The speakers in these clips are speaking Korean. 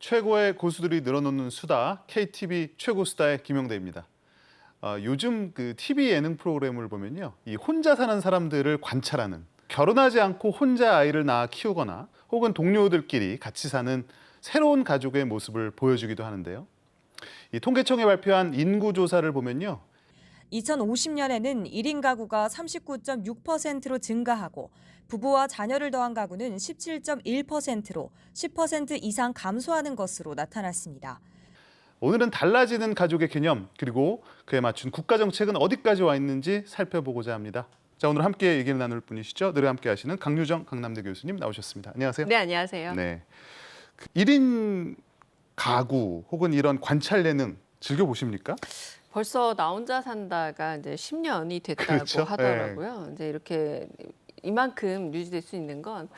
최고의 고수들이 늘어놓는 수다, KTV 최고 수다의 김영대입니다. 요즘 그 TV 예능 프로그램을 보면요, 이 혼자 사는 사람들을 관찰하는, 결혼하지 않고 혼자 아이를 낳아 키우거나 혹은 동료들끼리 같이 사는 새로운 가족의 모습을 보여주기도 하는데요. 이 통계청이 발표한 인구 조사를 보면요, 2050년에는 1인 가구가 39.6%로 증가하고 부부와 자녀를 더한 가구는 17.1%로 10% 이상 감소하는 것으로 나타났습니다. 오늘은 달라지는 가족의 개념, 그리고 그에 맞춘 국가 정책은 어디까지 와 있는지 살펴보고자 합니다. 자, 오늘 함께 얘기를 나눌 분이시죠. 늘 함께 하시는 강유정 강남대 교수님 나오셨습니다. 안녕하세요. 네, 안녕하세요. 네. 1인 가구 혹은 이런 관찰 예능 즐겨 보십니까? 벌써 나 혼자 산다가 이제 10년이 됐다고 그렇죠. 하더라고요. 이제 이렇게 이만큼 유지될 수 있는 건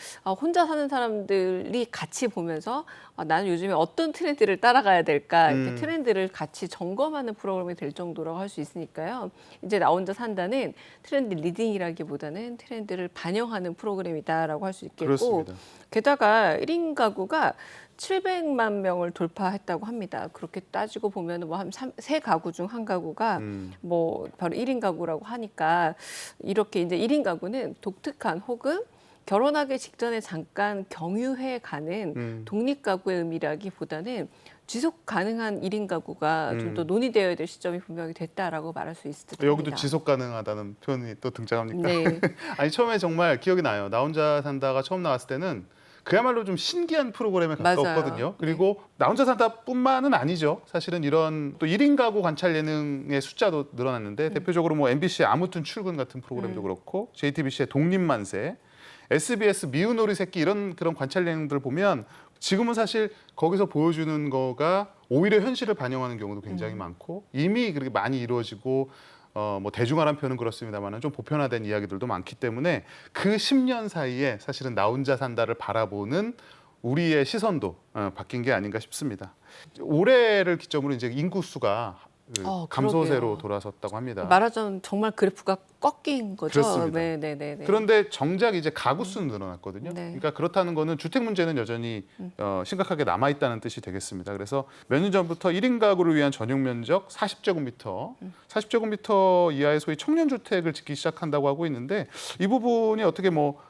혼자 사는 사람들이 같이 보면서 나는 요즘에 어떤 트렌드를 따라가야 될까 이렇게 트렌드를 같이 점검하는 프로그램이 될 정도라고 할 수 있으니까요. 이제 나 혼자 산다는 트렌드 리딩이라기보다는 트렌드를 반영하는 프로그램이다라고 할 수 있겠고 그렇습니다. 게다가 1인 가구가 700만 명을 돌파했다고 합니다. 그렇게 따지고 보면 뭐 한 세 가구 중 한 가구가 뭐 바로 1인 가구라고 하니까 이렇게 이제 1인 가구는 독특한 혹은 결혼하기 직전에 잠깐 경유해 가는 독립 가구의 의미라기보다는 지속 가능한 1인 가구가 좀 더 논의되어야 될 시점이 분명히 됐다라고 말할 수 있을 듯합니다. 여기도 지속 가능하다는 표현이 또 등장합니까? 네. 아니 처음에 정말 기억이 나요. 나 혼자 산다가 처음 나왔을 때는 그야말로 좀 신기한 프로그램에 가까웠거든요. 맞아요. 그리고 나 혼자 산다뿐만은 아니죠. 사실은 이런 또 1인 가구 관찰 예능의 숫자도 늘어났는데 대표적으로 뭐 MBC의 아무튼 출근 같은 프로그램도 그렇고 JTBC의 독립만세, SBS 미운 오리 새끼 이런 그런 관찰 예능들 보면 지금은 사실 거기서 보여주는 거가 오히려 현실을 반영하는 경우도 굉장히 많고 이미 그렇게 많이 이루어지고 뭐 대중화란 표현은 그렇습니다만 좀 보편화된 이야기들도 많기 때문에 그 10년 사이에 사실은 나 혼자 산다를 바라보는 우리의 시선도 바뀐 게 아닌가 싶습니다. 올해를 기점으로 이제 인구 수가 그 감소세로 그러게요. 돌아섰다고 합니다. 말하자면 정말 그래프가 꺾인 거죠. 그렇습니다. 네. 그런데 정작 이제 가구 수는 늘어났거든요. 네. 그러니까 그렇다는 거는 주택 문제는 여전히 심각하게 남아 있다는 뜻이 되겠습니다. 그래서 몇 년 전부터 1인 가구를 위한 전용 면적 40제곱미터, 40제곱미터 이하의 소위 청년 주택을 짓기 시작한다고 하고 있는데 이 부분이 어떻게 뭐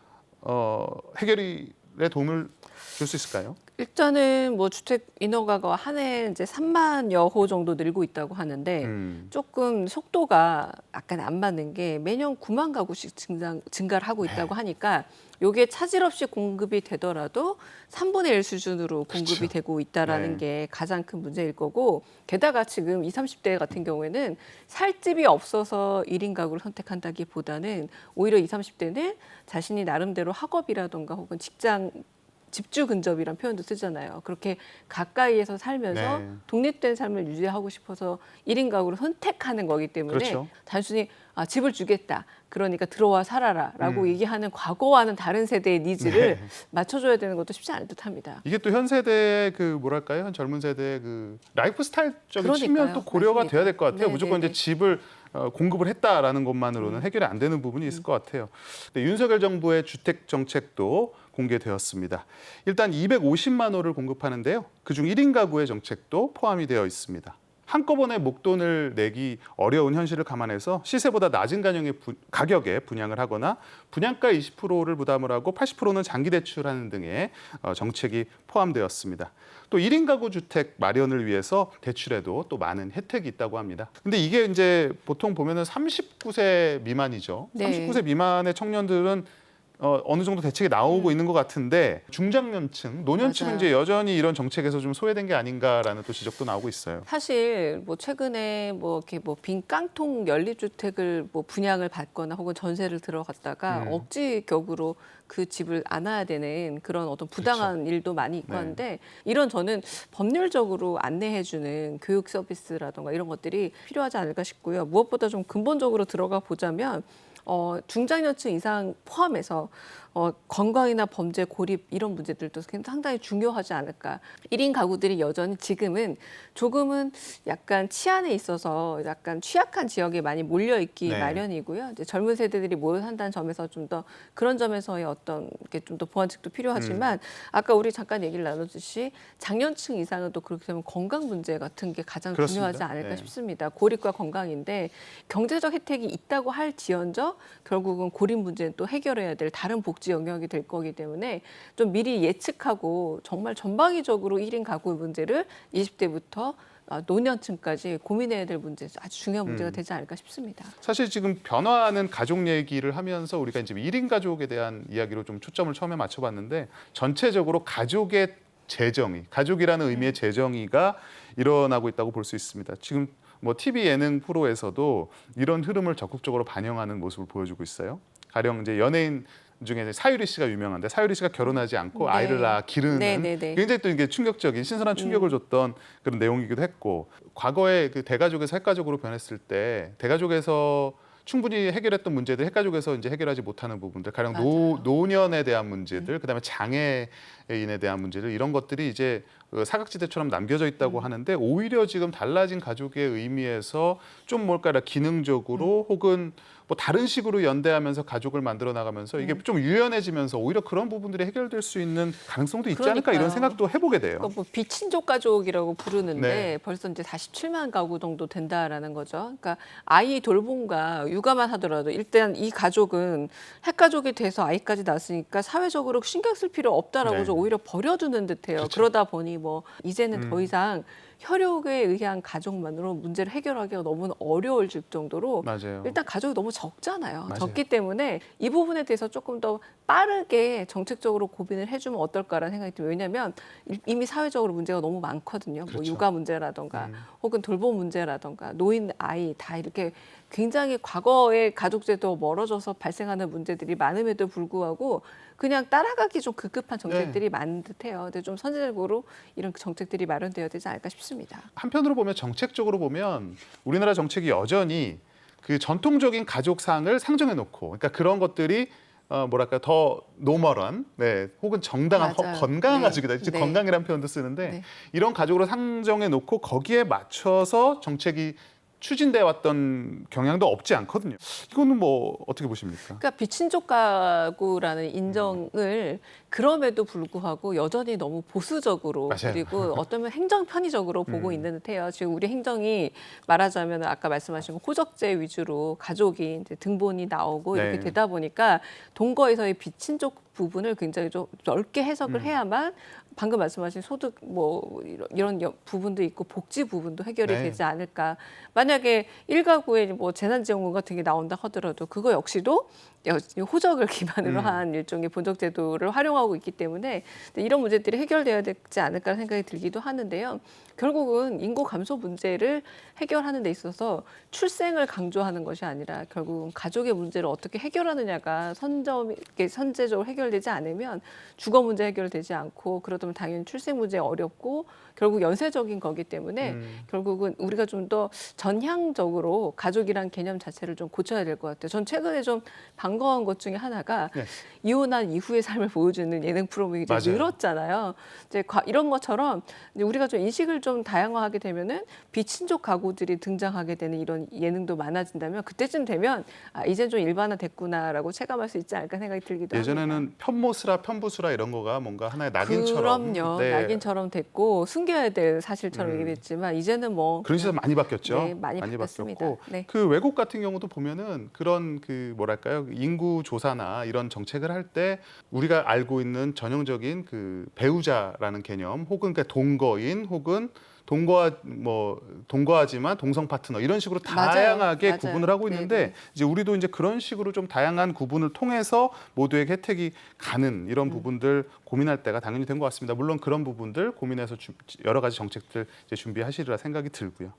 해결에 도움을 줄 수 있을까요? 일단은 뭐 주택 인허가가 한 해 이제 3만여 호 정도 늘고 있다고 하는데 조금 속도가 약간 안 맞는 게 매년 9만 가구씩 증가를 하고 있다고 하니까 요게 차질 없이 공급이 되더라도 3분의 1 수준으로 공급이 그렇죠. 되고 있다라는 네. 게 가장 큰 문제일 거고 게다가 지금 20, 30대 같은 경우에는 살 집이 없어서 1인 가구를 선택한다기보다는 오히려 20, 30대는 자신이 나름대로 학업이라던가 혹은 직장 집주 근접이란 표현도 쓰잖아요. 그렇게 가까이에서 살면서 네. 독립된 삶을 유지하고 싶어서 1인 가구를 선택하는 거기 때문에 그렇죠. 단순히 집을 주겠다. 그러니까 들어와 살아라라고 얘기하는 과거와는 다른 세대의 니즈를 맞춰줘야 되는 것도 쉽지 않을 듯합니다. 이게 또 현 세대의 그 뭐랄까요? 현 젊은 세대의 그 라이프 스타일적인 그러니까요. 측면도 고려가 맞습니다. 돼야 될 것 같아요. 네, 무조건 네, 이제 네. 집을 공급을 했다라는 것만으로는 해결이 안 되는 부분이 있을 것 같아요. 네, 윤석열 정부의 주택 정책도 공개되었습니다. 일단 250만 호를 공급하는데요. 그중 1인 가구의 정책도 포함이 되어 있습니다. 한꺼번에 목돈을 내기 어려운 현실을 감안해서 시세보다 낮은 가격에 분양을 하거나 분양가 20%를 부담을 하고 80%는 장기 대출하는 등의 정책이 포함되었습니다. 또 1인 가구 주택 마련을 위해서 대출에도 또 많은 혜택이 있다고 합니다. 근데 이게 이제 보통 보면은 39세 미만이죠. 네. 39세 미만의 청년들은 어느 정도 대책이 나오고 있는 것 같은데 중장년층, 노년층은 맞아요. 이제 여전히 이런 정책에서 좀 소외된 게 아닌가라는 또 지적도 나오고 있어요. 사실 뭐 최근에 뭐 이렇게 뭐 빈 깡통 연립주택을 뭐 분양을 받거나 혹은 전세를 들어갔다가 억지 격으로 그 집을 안아야 되는 그런 어떤 부당한 일도 많이 있고 네. 한데 이런 저는 법률적으로 안내해주는 교육 서비스라든가 이런 것들이 필요하지 않을까 싶고요. 무엇보다 좀 근본적으로 들어가 보자면 중장년층 이상 포함해서 건강이나 범죄, 고립 이런 문제들도 상당히 중요하지 않을까. 1인 가구들이 여전히 지금은 조금은 약간 치안에 있어서 약간 취약한 지역에 많이 몰려있기 네. 마련이고요. 이제 젊은 세대들이 모여 산다는 점에서 좀 더 그런 점에서의 어떤 게 좀 더 보완책도 필요하지만 아까 우리 잠깐 얘기를 나눴듯이 장년층 이상은 또 그렇게 되면 건강 문제 같은 게 가장 그렇습니다. 중요하지 않을까 네. 싶습니다. 고립과 건강인데 경제적 혜택이 있다고 할지언정 결국은 고립 문제는 또 해결해야 될 다른 복지 영역이 될 거기 때문에 좀 미리 예측하고 정말 전방위적으로 1인 가구 문제를 20대부터 노년층까지 고민해야 될 문제, 아주 중요한 문제가 되지 않을까 싶습니다. 사실 지금 변화하는 가족 얘기를 하면서 우리가 이제 1인 가족에 대한 이야기로 좀 초점을 처음에 맞춰봤는데 전체적으로 가족의 재정의, 가족이라는 의미의 재정의가 일어나고 있다고 볼 수 있습니다. 지금 뭐 TV 예능 프로에서도 이런 흐름을 적극적으로 반영하는 모습을 보여주고 있어요. 가령 이제 연예인 중에 이제 사유리 씨가 유명한데 사유리 씨가 결혼하지 않고 네. 아이를 낳아 기르는 네. 굉장히 또 이게 충격적인 신선한 충격을 줬던 그런 내용이기도 했고 과거에 그 대가족에서 핵가족으로 변했을 때 대가족에서 충분히 해결했던 문제들 핵가족에서 이제 해결하지 못하는 부분들 가령 노년에 대한 문제들 그다음에 장애인에 대한 문제들 이런 것들이 이제 그 사각지대처럼 남겨져 있다고 하는데 오히려 지금 달라진 가족의 의미에서 좀 뭘까 기능적으로 혹은 뭐 다른 식으로 연대하면서 가족을 만들어 나가면서 이게 좀 유연해지면서 오히려 그런 부분들이 해결될 수 있는 가능성도 있지 않을까 이런 그러니까요. 생각도 해보게 돼요. 그러니까 뭐 비친족 가족이라고 부르는데 네. 벌써 이제 47만 가구 정도 된다라는 거죠. 그러니까 아이 돌봄과 육아만 하더라도 일단 이 가족은 핵가족이 돼서 아이까지 낳았으니까 사회적으로 신경 쓸 필요 없다라고 네. 좀 오히려 버려두는 듯해요. 그렇죠. 그러다 보니 뭐 이제는 더 이상 혈육에 의한 가족만으로 문제를 해결하기가 너무 어려울 정도로 맞아요. 일단 가족이 너무 적잖아요. 맞아요. 적기 때문에 이 부분에 대해서 조금 더 빠르게 정책적으로 고민을 해주면 어떨까라는 생각이 들어요. 왜냐하면 이미 사회적으로 문제가 너무 많거든요. 뭐 그렇죠. 육아 문제라던가 혹은 돌봄 문제라던가 노인 아이 다 이렇게 굉장히 과거의 가족제도 멀어져서 발생하는 문제들이 많음에도 불구하고 그냥 따라가기 좀 급급한 정책들이 많은 듯해요. 근데 좀 선제적으로 이런 정책들이 마련되어야 되지 않을까 싶습니다. 한편으로 보면 정책적으로 보면 우리나라 정책이 여전히 그 전통적인 가족상을 상정해 놓고 그러니까 그런 것들이 뭐랄까 더 노멀한 혹은 정당한 맞아요. 건강한 네. 가족이다. 네. 건강이라는 표현도 쓰는데 네. 이런 가족으로 상정해 놓고 거기에 맞춰서 정책이 추진돼 왔던 경향도 없지 않거든요. 이거는 뭐 어떻게 보십니까? 그러니까 비친족 가구라는 인정을 그럼에도 불구하고 여전히 너무 보수적으로 맞아요. 그리고 어쩌면 행정 편의적으로 보고 있는 듯해요. 지금 우리 행정이 말하자면 아까 말씀하신 호적제 위주로 가족이 이제 등본이 나오고 네. 이렇게 되다 보니까 동거에서의 비친족 부분을 굉장히 좀 넓게 해석을 해야만 방금 말씀하신 소득 뭐 이런 부분도 있고 복지 부분도 해결이 네. 되지 않을까. 만약에 일가구에 뭐 재난지원금 같은 게 나온다 하더라도 그거 역시도 호적을 기반으로 한 일종의 본적 제도를 활용하고 있기 때문에 이런 문제들이 해결돼야 되지 않을까 생각이 들기도 하는데요. 결국은 인구 감소 문제를 해결하는 데 있어서 출생을 강조하는 것이 아니라 결국은 가족의 문제를 어떻게 해결하느냐가 선제적으로 해결되지 않으면 주거 문제 해결되지 않고 그러다 보면 당연히 출생 문제 어렵고 결국 연쇄적인 거기 때문에 결국은 우리가 좀 더 전향적으로 가족이란 개념 자체를 좀 고쳐야 될 것 같아요. 전 최근에 좀 반가운 것 중에 하나가 네. 이혼한 이후의 삶을 보여주는 예능 프로그램이 이제 맞아요. 늘었잖아요. 이제 이런 것처럼 이제 우리가 좀 인식을 좀 다양화하게 되면은 비친족 가구들이 등장하게 되는 이런 예능도 많아진다면 그때쯤 되면 이제 좀 일반화됐구나라고 체감할 수 있지 않을까 생각이 들기도 합니다. 예전에는 편모스라 편부수라 이런 거가 뭔가 하나의 낙인처럼 그럼요. 낙인처럼 됐고 숨겨야 될 사실처럼 얘기했지만 이제는 뭐 그런 시선 많이 바뀌었죠. 네, 많이 바뀌었습니다. 바뀌었고 네. 그 외국 같은 경우도 보면은 그런 그 뭐랄까요 인구 조사나 이런 정책을 할 때 우리가 알고 있는 전형적인 그 배우자라는 개념 혹은 그 동거인 혹은 동거하지만 동성 파트너 이런 식으로 맞아요. 다양하게 맞아요. 구분을 하고 있는데 네네. 이제 우리도 이제 그런 식으로 좀 다양한 구분을 통해서 모두에게 혜택이 가는 이런 부분들 고민할 때가 당연히 된 것 같습니다. 물론 그런 부분들 고민해서 여러 가지 정책들 이제 준비하시리라 생각이 들고요.